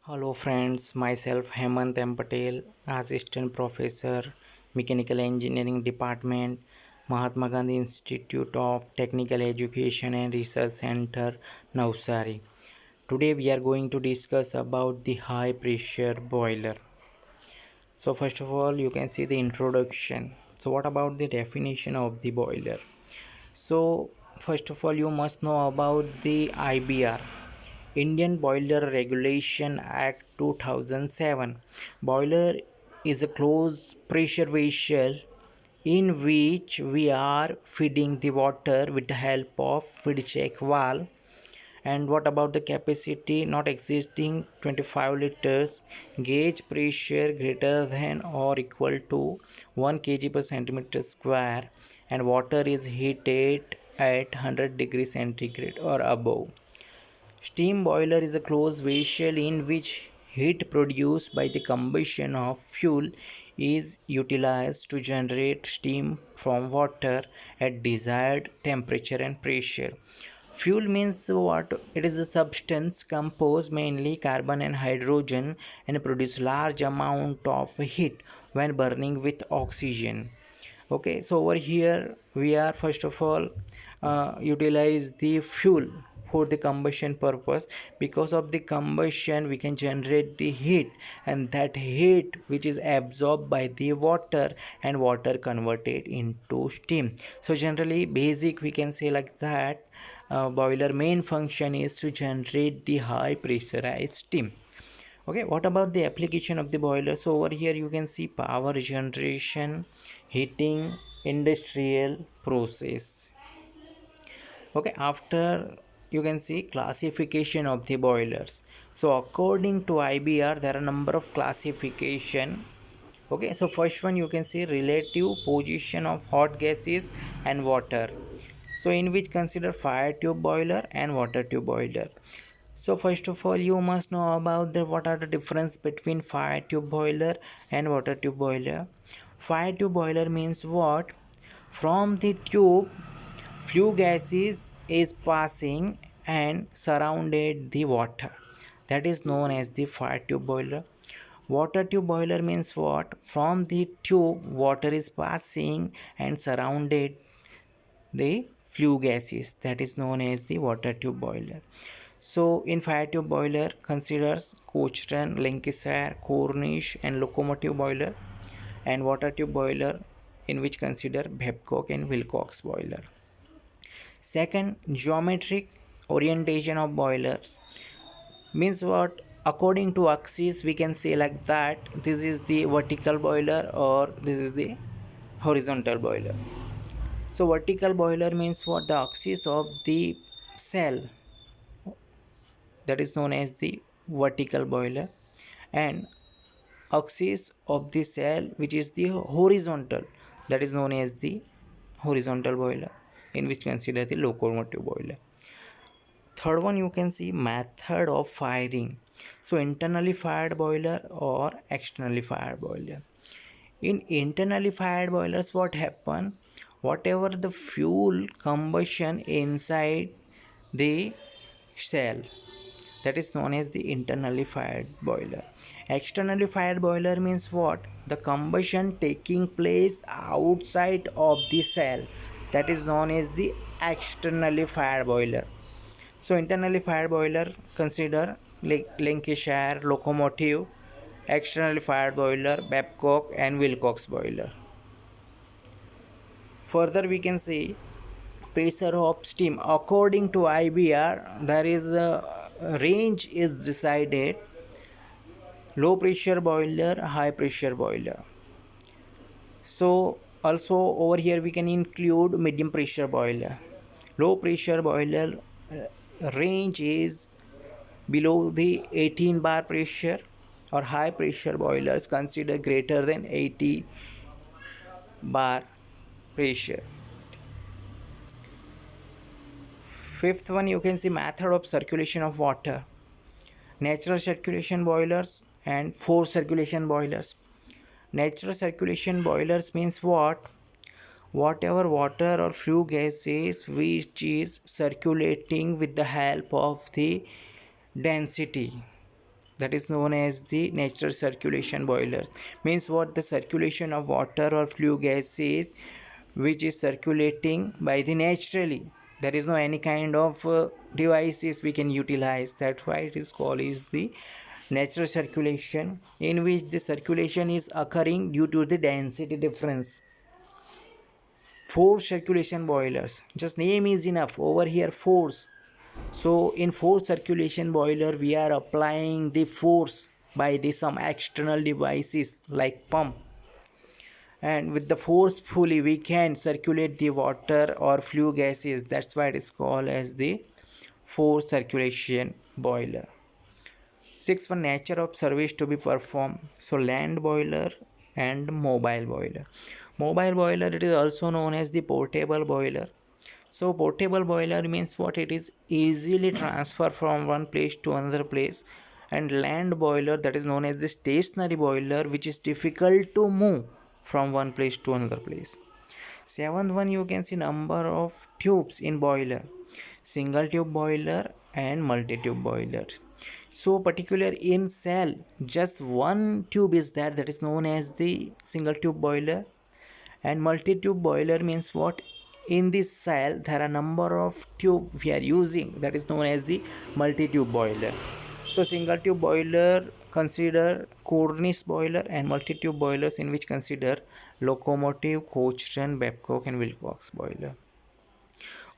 Hello friends, myself Hemant M. Patel, Assistant Professor, Mechanical Engineering Department, Mahatma Gandhi Institute of Technical Education and Research Center, Navsari. Today we are going to discuss about the high pressure boiler. So first of all, you can see the introduction. So what about the definition of the boiler? So first of all, you must know about the IBR, Indian Boiler Regulation Act 2007. Boiler is a closed pressure vessel in which we are feeding the water with the help of feed check valve. And what about the capacity? Not existing 25 liters, gauge pressure greater than or equal to 1 kg per centimeter square, and water is heated at 100 degrees centigrade or above. Steam boiler is a closed vessel in which heat produced by the combustion of fuel is utilized to generate steam from water at desired temperature and pressure. Fuel means what? It is a substance composed mainly carbon and hydrogen and produce large amount of heat when burning with oxygen. Okay, so over here we are first of all utilize the fuel for the combustion purpose. Because of the combustion we can generate the heat, and that heat which is absorbed by the water and water converted into steam. So generally basic we can say like that, boiler main function is to generate the high pressurized steam. Okay, what about the application of the boiler? So over here you can see power generation, heating, industrial process. Okay, after you can see classification of the boilers. So according to IBR there are number of classification. Okay, so first one you can see relative position of hot gases and water, so in which consider fire tube boiler and water tube boiler. So first of all you must know about the what are the difference between fire tube boiler and water tube boiler. Fire tube boiler means what? From the tube flue gases is passing and surrounded the water, that is known as the fire tube boiler. Water tube boiler means what? From the tube water is passing and surrounded the flue gases, that is known as the water tube boiler. So in fire tube boiler considers Cochrane, Lancashire, Cornish and locomotive boiler, and water tube boiler in which consider Babcock and Wilcox boiler. Second, geometric orientation of boilers means what? According to axis we can say like that, this is the vertical boiler or this is the horizontal boiler. So vertical boiler means what? The axis of the cell, that is known as the vertical boiler, and axis of the cell which is the horizontal, that is known as the horizontal boiler, in which consider the locomotive boiler. Third one you can see method of firing. So internally fired boiler or externally fired boiler. In internally fired boilers what happen? Whatever the fuel combustion inside the cell, that is known as the internally fired boiler. Externally fired boiler means what? The combustion taking place outside of the cell, that is known as the externally fired boiler. So internally fired boiler consider Lancashire, locomotive, externally fired boiler Babcock and Wilcox boiler. Further we can see pressure of steam. According to IBR there is a range is decided: low pressure boiler, high pressure boiler. So also over here we can include medium pressure boiler. Low pressure boiler range is below the 18 bar pressure, or high pressure boilers consider greater than 80 bar pressure. Fifth one you can see method of circulation of water: natural circulation boilers and forced circulation boilers. Natural circulation boilers means what? Whatever water or flue gases which is circulating with the help of the density, that is known as the natural circulation boilers. Means what? The circulation of water or flue gases which is circulating by the naturally. There is no any kind of devices we can utilize. That's why it is called is the natural circulation, in which the circulation is occurring due to the density difference. Force circulation boilers, just name is enough. Over here force. So in force circulation boiler we are applying the force by the some external devices like pump, and with the forcefully we can circulate the water or flue gases. That's why it is called as the force circulation boiler. Six, for nature of service to be performed. So land boiler and mobile boiler. Mobile boiler, it is also known as the portable boiler. So portable boiler means what? It is easily transfer from one place to another place. And land boiler, that is known as the stationary boiler, which is difficult to move from one place to another place. Seventh one, you can see number of tubes in boiler. Single tube boiler and multi tube boiler. So particular in cell, just one tube is there, that is known as the single tube boiler. And multi tube boiler means what? In this cell there are number of tube we are using, that is known as the multi tube boiler. So single tube boiler consider Cornish boiler, and multi tube boilers in which consider locomotive, Cochrane, Babcock and Wilcox boiler.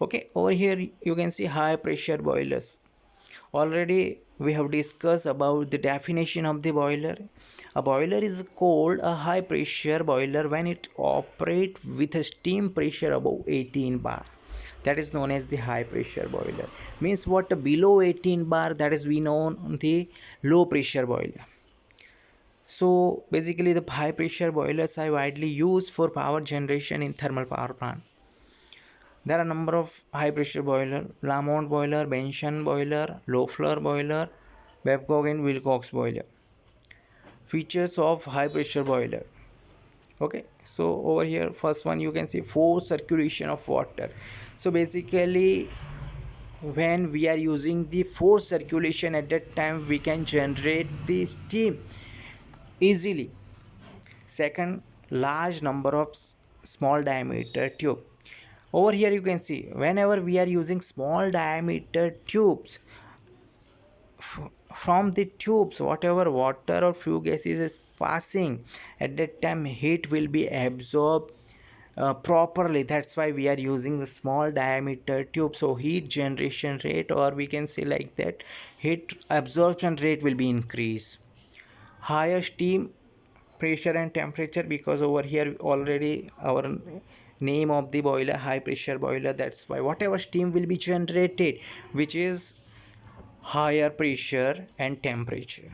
Okay, over here you can see high pressure boilers. Already we have discussed about the definition of the boiler. A boiler is called a high pressure boiler when it operates with a steam pressure above 18 bar. That is known as the high pressure boiler. Means what? Below 18 bar, that is we know the low pressure boiler. So basically the high pressure boilers are widely used for power generation in thermal power plant. There are a number of high pressure boiler: Lamont boiler, Benson boiler, Loeffler boiler, Babcock and Wilcox boiler. Features of high pressure boiler. Okay, so over here first one you can see forced circulation of water. So basically when we are using the forced circulation, at that time we can generate the steam easily. Second, large number of small diameter tube. Over here you can see whenever we are using small diameter tubes, from the tubes whatever water or flue gases is passing, at that time heat will be absorbed properly. That's why we are using the small diameter tube. So heat generation rate, or we can say like that, heat absorption rate will be increased. Higher steam pressure and temperature, because over here already our name of the boiler high pressure boiler, that's why whatever steam will be generated which is higher pressure and temperature.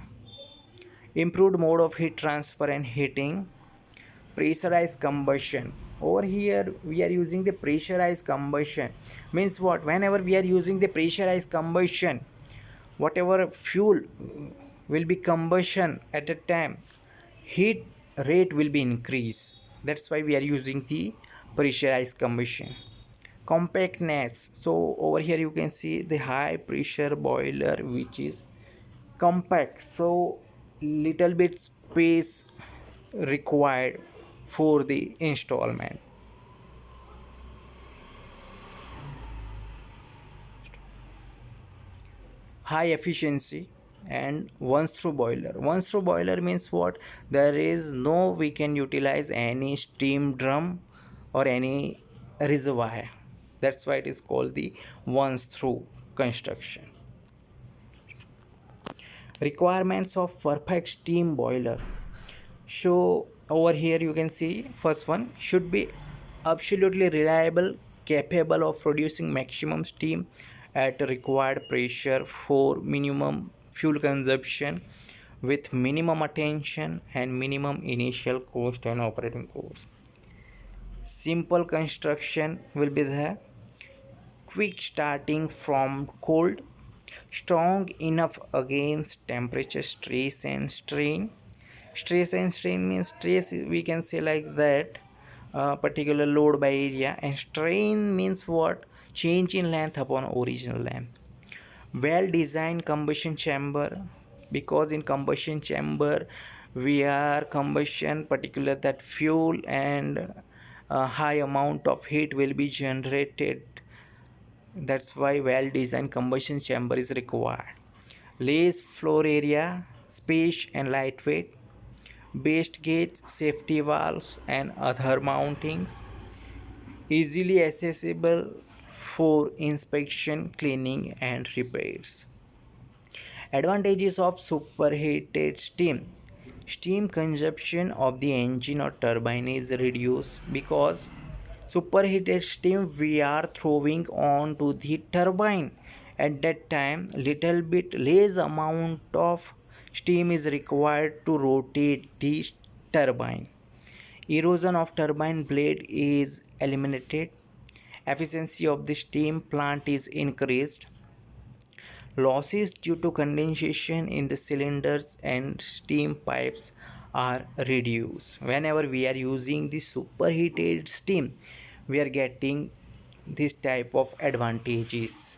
Improved mode of heat transfer and heating. Pressurized combustion. Over here we are using the pressurized combustion. Means what? Whenever we are using the pressurized combustion, whatever fuel will be combustion, at a time heat rate will be increased. That's why we are using the pressurized combustion. Compactness. So over here you can see the high pressure boiler which is compact, so little bit space required for the installment. High efficiency and once through boiler. Once through boiler means what? There is no we can utilize any steam drum or any reservoir. That's why it is called the once through construction. Requirements of perfect steam boiler. So over here you can see first one should be absolutely reliable, capable of producing maximum steam at required pressure for minimum fuel consumption, with minimum attention and minimum initial cost and operating cost. Simple construction will be there. Quick starting from cold, strong enough against temperature stress and strain. Stress and strain means stress we can say like that, particular load by area, and strain means what? Change in length upon original length. Well designed combustion chamber. because in combustion chamber we are combustion particular that fuel and a high amount of heat will be generated. That's why well designed combustion chamber is required. Less floor area, space and lightweight, best gauge, safety valves and other mountings, easily accessible for inspection, cleaning and repairs. Advantages of superheated steam. Steam consumption of the engine or turbine is reduced because superheated steam we are throwing on to the turbine. At that time, little bit less amount of steam is required to rotate the turbine. Erosion of turbine blade is eliminated. Efficiency of the steam plant is increased. Losses due to condensation in the cylinders and steam pipes are reduced. Whenever we are using the superheated steam, we are getting this type of advantages.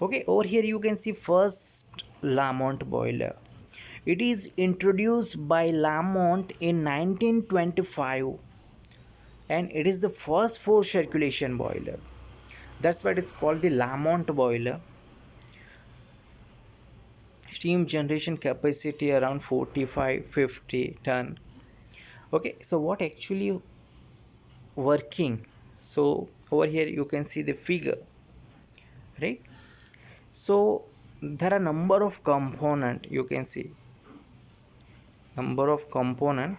Okay, over here you can see first Lamont boiler. It is introduced by Lamont in 1925 and it is the first four circulation boiler. That's why it's called the Lamont boiler. Steam generation capacity around 45-50 ton. Okay, so what actually working? So over here you can see the figure, right? So there are number of component, you can see number of component.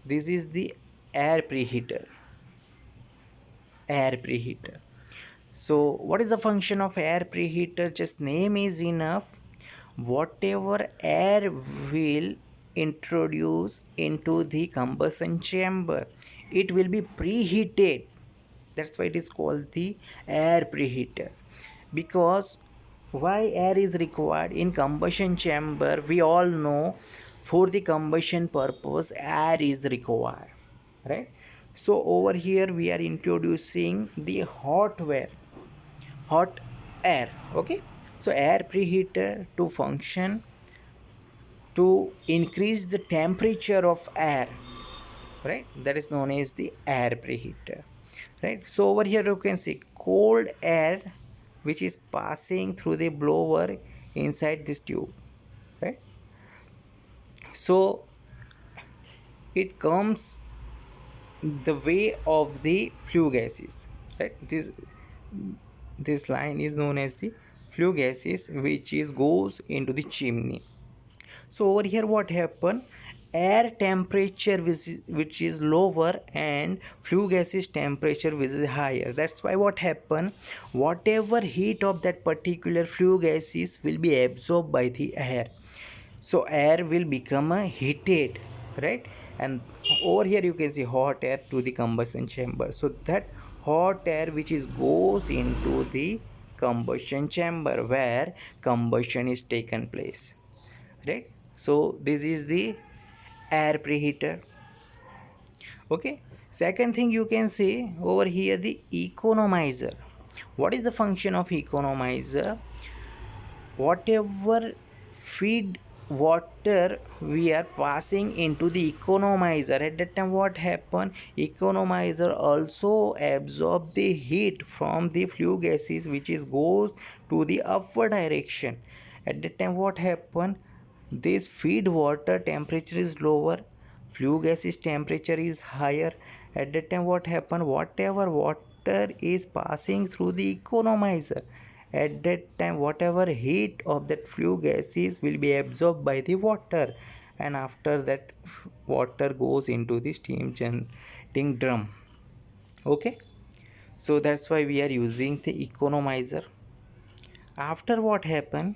This is the air preheater. Air preheater. So what is the function of air preheater? Just name is enough. Whatever air will introduce into the combustion chamber, it will be preheated. That's why it is called the air preheater. Because why air is required in combustion chamber, we all know for the combustion purpose air is required, right? So over here we are introducing the hot air. Okay, so air preheater to function to increase the temperature of air, right? That is known as the air preheater, right? So over here you can see cold air which is passing through the blower inside this tube, right? So it comes the way of the flue gases, right? This line is known as the flue gases which is goes into the chimney. So over here what happen, air temperature which is lower and flue gases temperature which is higher. That's why what happen, whatever heat of that particular flue gases will be absorbed by the air, so air will become a heated, right? And over here you can see hot air to the combustion chamber. So that hot air which is goes into the combustion chamber where combustion is taken place, right? So this is the air preheater. Okay, second thing you can see over here, the economizer. What is the function of economizer? Whatever feed water we are passing into the economizer, at that time what happen, economizer also absorb the heat from the flue gases which is goes to the upward direction. At that time what happen, this feed water temperature is lower, flue gases temperature is higher. At that time what happen, whatever water is passing through the economizer, at that time whatever heat of that flue gases will be absorbed by the water, and after that water goes into the steam generating drum. Okay, so that's why we are using the economizer. After what happen,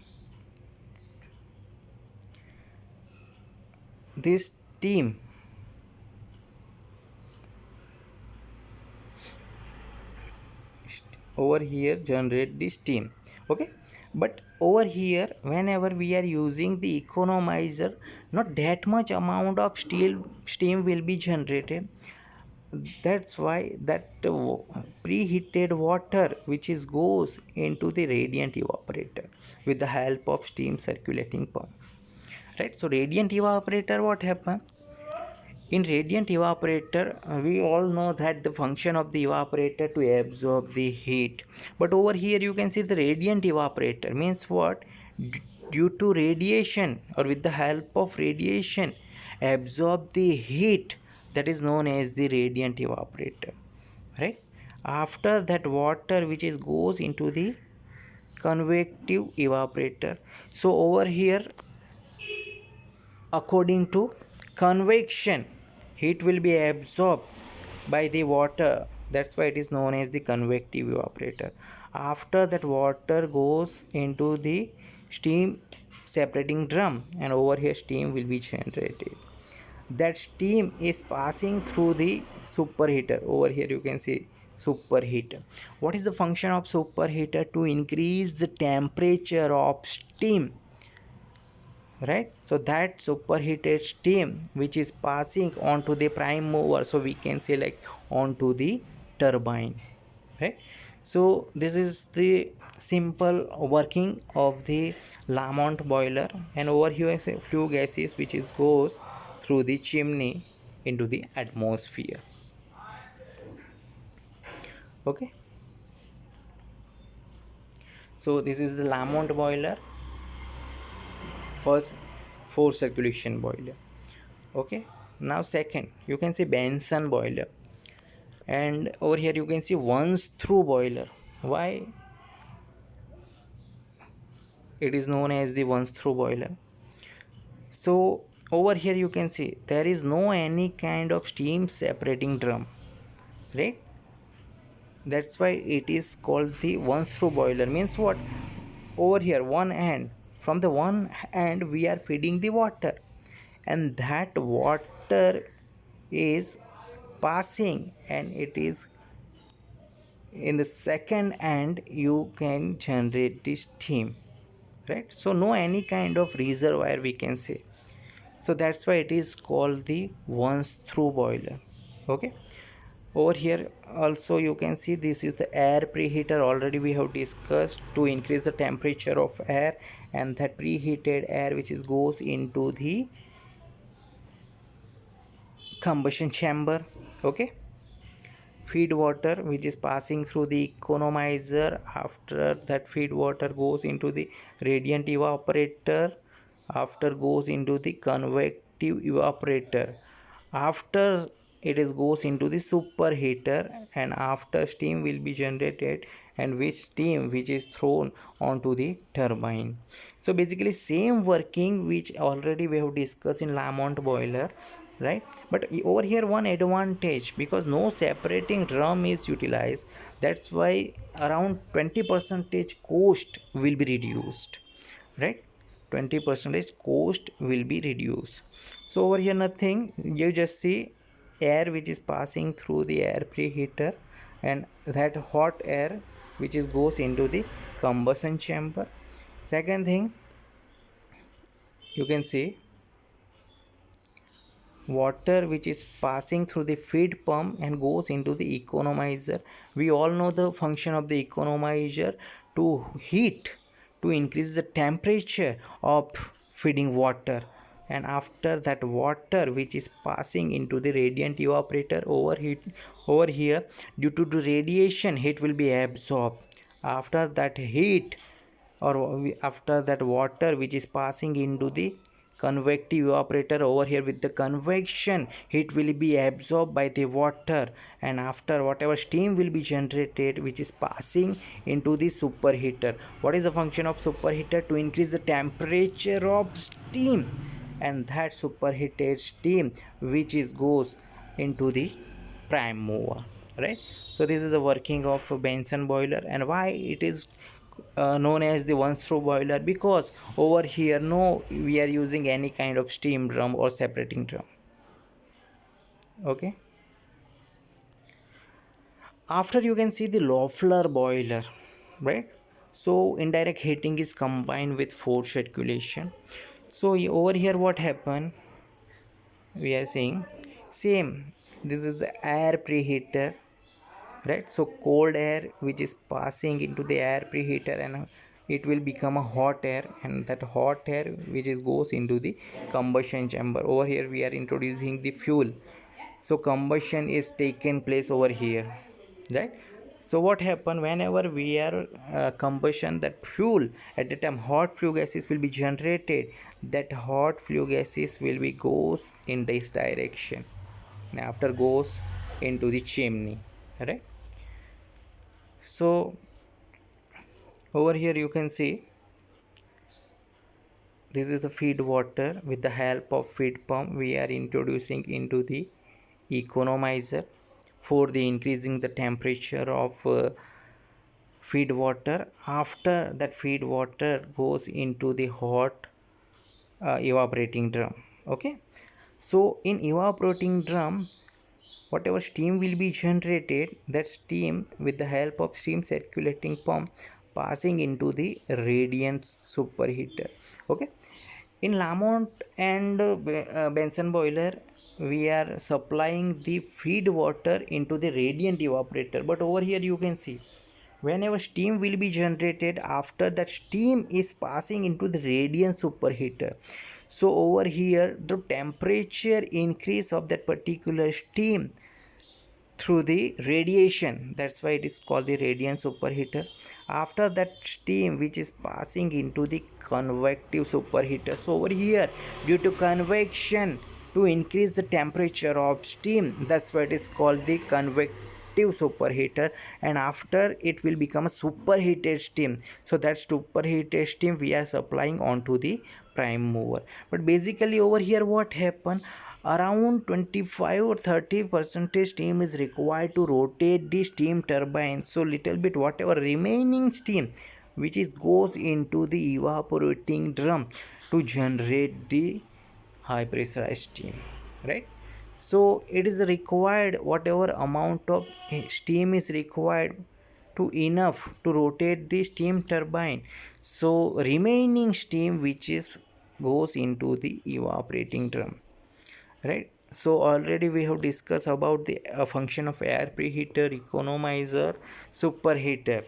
this steam over here generate the steam. Okay, but over here whenever we are using the economizer, not that much amount of steam will be generated. that's why that preheated water which is goes into the radiant evaporator with the help of steam circulating pump, right? So radiant evaporator, what happen in radiant evaporator, we all know that the function of the evaporator to absorb the heat, but over here you can see the radiant evaporator means what, due to radiation or with the help of radiation absorb the heat, that is known as the radiant evaporator, right? After that water which is goes into the convective evaporator. So over here, according to convection, heat will be absorbed by the water, that's why it is known as the convective evaporator. After that water goes into the steam separating drum, and over here steam will be generated. That steam is passing through the superheater. Over here you can see superheater. What is the function of superheater? To increase the temperature of steam, right? So that superheated steam which is passing onto the prime mover, so we can say like onto the turbine, right? So this is the simple working of the Lamont boiler. And over here is a flue gases which is goes through the chimney into the atmosphere. Okay, so this is the Lamont boiler, first four circulation boiler. Okay, now second you can see Benson boiler, and over here you can see once through boiler. Why it is known as the once through boiler? So over here you can see there is no any kind of steam separating drum, right? That's why it is called the once through boiler. Means what, over here one end, from the one end we are feeding the water, and that water is passing, and it is in the second end you can generate the steam, right? So no any kind of reservoir we can say. So that's why it is called the once through boiler. Okay, over here also you can see this is the air preheater. Already we have discussed to increase the temperature of air, and that preheated air which is goes into the combustion chamber. Okay, feed water which is passing through the economizer. After that feed water goes into the radiant evaporator, after goes into the convective evaporator, after it is goes into the superheater, and after steam will be generated, and which steam which is thrown onto the turbine. So basically same working which already we have discussed in Lamont boiler, right? But over here one advantage, because no separating drum is utilized, that's why around 20 percentage cost will be reduced, right? 20 percentage cost will be reduced. So over here nothing, you just see air which is passing through the air preheater, and that hot air which is goes into the combustion chamber. Second thing, you can see water which is passing through the feed pump and goes into the economizer. We all know the function of the economizer: to heat, to increase the temperature of feeding water. And after that water which is passing into the radiant evaporator, over here due to the radiation heat will be absorbed. After that heat, or after that water which is passing into the convective evaporator, over here with the convection heat will be absorbed by the water, and after whatever steam will be generated which is passing into the superheater. What is the function of superheater? To increase the temperature of steam, and that superheated steam which is goes into the prime mover, right? So this is the working of Benson boiler. And why it is known as the once through boiler? Because over here no we are using any kind of steam drum or separating drum. Okay, after you can see the Loeffler boiler, right? So indirect heating is combined with forced circulation. So over here what happened, we are seeing same this is the air preheater, right? So cold air which is passing into the air preheater, and it will become a hot air, and that hot air which is goes into the combustion chamber. Over here we are introducing the fuel, so combustion is taken place over here, right? So what happen whenever we are combustion that fuel, at the time hot flue gases will be generated. That hot flue gases will be goes in this direction, and after goes into the chimney, right? So over here you can see this is the feed water. With the help of feed pump we are introducing into the economizer for the increasing the temperature of feed water. After that feed water goes into the hot evaporating drum. Okay, so in evaporating drum, whatever steam will be generated, that steam with the help of steam circulating pump passing into the radiant superheater. Okay, in Lamont and Benson boiler we are supplying the feed water into the radiant evaporator, but over here you can see whenever steam will be generated, after that steam is passing into the radiant superheater. So over here the temperature increase of that particular steam through the radiation, that's why it is called the radiant superheater. After that steam which is passing into the convective superheater, so over here due to convection to increase the temperature of steam, that's why it is called the convective superheater. And after it will become a superheated steam, so that superheated steam we are supplying onto the prime mover. But basically over here what happened, around 25 or 30 percentage steam is required to rotate the steam turbine. So little bit whatever remaining steam which is goes into the evaporating drum to generate the high pressurized steam, right? So it is required whatever amount of steam is required to enough to rotate the steam turbine, so remaining steam which is goes into the evaporating drum, right? So already we have discussed about the function of air preheater, economizer, superheater,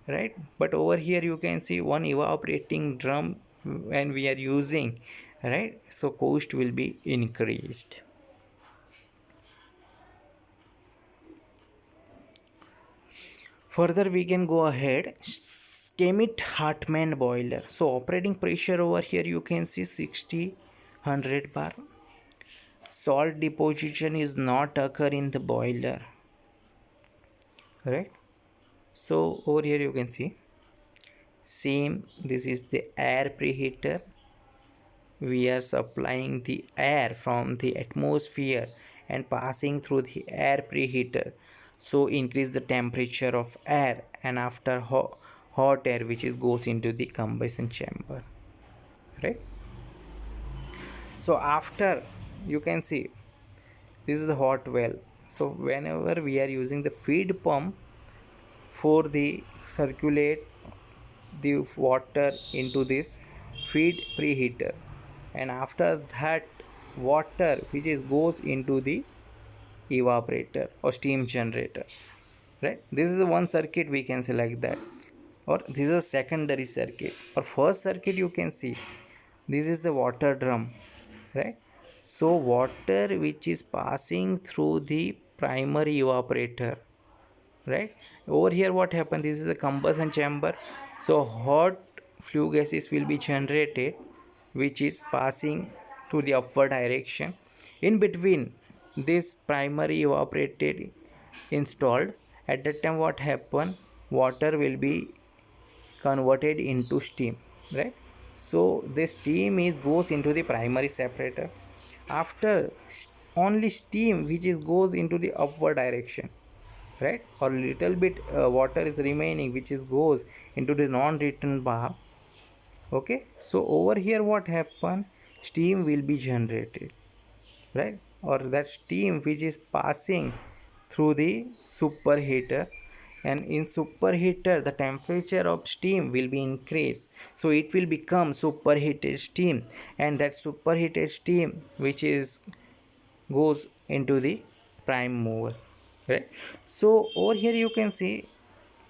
right? But over here you can see one evaporating drum when we are using, right? So cost will be increased. Further we can go ahead, Schmidt Hartmann boiler. So operating pressure over here you can see 60 100 bar. Salt deposition is not occur in the boiler, right? So over here you can see same, this is the air preheater. We are supplying the air from the atmosphere and passing through the air preheater, so increase the temperature of air, and after hot air which is goes into the combustion chamber, right? So after you can see this is the hot well. So whenever we are using the feed pump for the circulate the water into this feed preheater, and after that water which is goes into the evaporator or steam generator, right? This is one circuit we can say like that, or this is a secondary circuit. Or first circuit you can see this is the water drum, right? So water which is passing through the primary evaporator, right? Over here what happened, this is a combustion chamber, so hot flue gases will be generated which is passing to the upward direction. In between this primary evaporated installed, at that time what happened, water will be converted into steam, right? So the steam is goes into the primary separator. After only steam which is goes into the upward direction, right? Or little bit water is remaining which is goes into the non-return bar. Okay, so over here what happen, steam will be generated, right? Or that steam which is passing through the superheater, and in superheater the temperature of steam will be increased, so it will become superheated steam, and that superheated steam which is goes into the prime mover, right? So over here you can see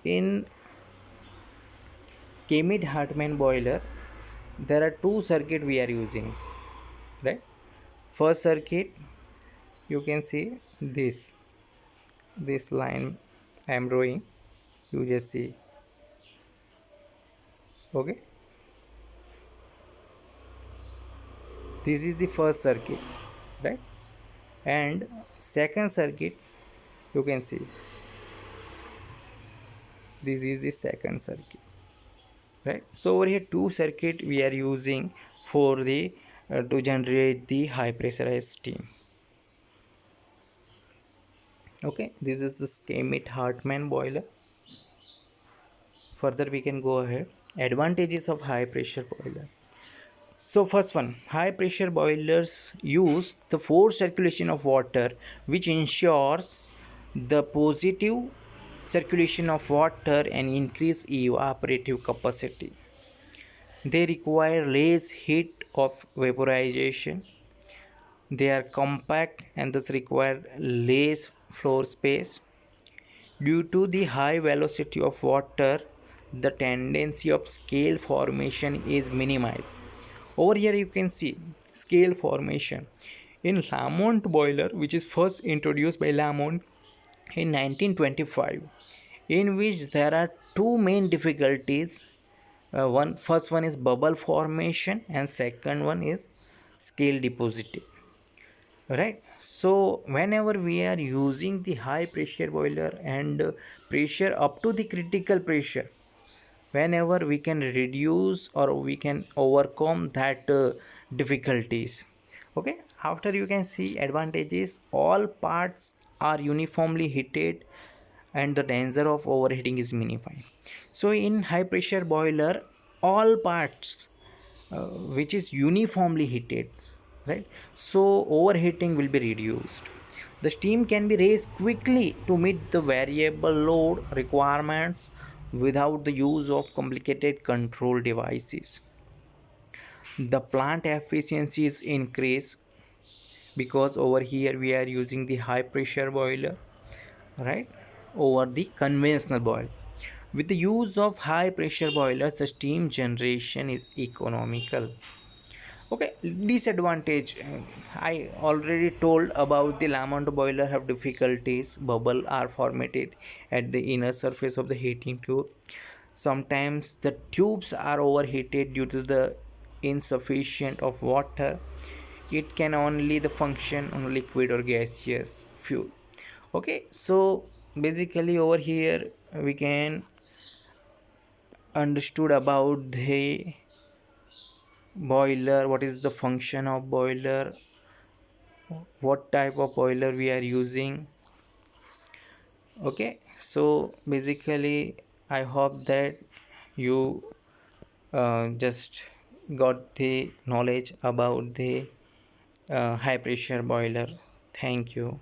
in Schmidt Hartmann boiler there are two circuit we are using, right? First circuit, you can see this line I am drawing, you just see. Okay, this is the first circuit, right? And second circuit, you can see this is the second circuit, right? So over here two circuit we are using for the to generate the high pressurized steam. Okay, this is the Schmidt Hartmann boiler. Further we can go ahead. Advantages of high pressure boiler. So first one, high pressure boilers use the forced circulation of water, which ensures the positive circulation of water and increase evaporative capacity. They require less heat of vaporization. They are compact and thus require less floor space. Due to the high velocity of water, the tendency of scale formation is minimized. Over here you can see scale formation in Lamont boiler, which is first introduced by Lamont in 1925, in which there are two main difficulties. One first one is bubble formation and second one is scale depositing, right? So whenever we are using the high pressure boiler and pressure up to the critical pressure, whenever we can reduce or we can overcome that difficulties. Okay, after you can see advantages, all parts are uniformly heated and the danger of overheating is minified. So in high pressure boiler, all parts which is uniformly heated, right? So overheating will be reduced. The steam can be raised quickly to meet the variable load requirements without the use of complicated control devices. The plant efficiency is increased because over here we are using the high pressure boiler, right, over the conventional boiler. With the use of high pressure boilers, the steam generation is economical. Okay, disadvantage, I already told about the Lamont boiler have difficulties. Bubble are formed at the inner surface of the heating tube. Sometimes the tubes are overheated due to the insufficient of water. It can only the function on liquid or gaseous fuel. Okay, so basically over here we can understood about the boiler, what is the function of boiler, what type of boiler we are using. Okay, so basically I hope that you just got the knowledge about the high pressure boiler. Thank you.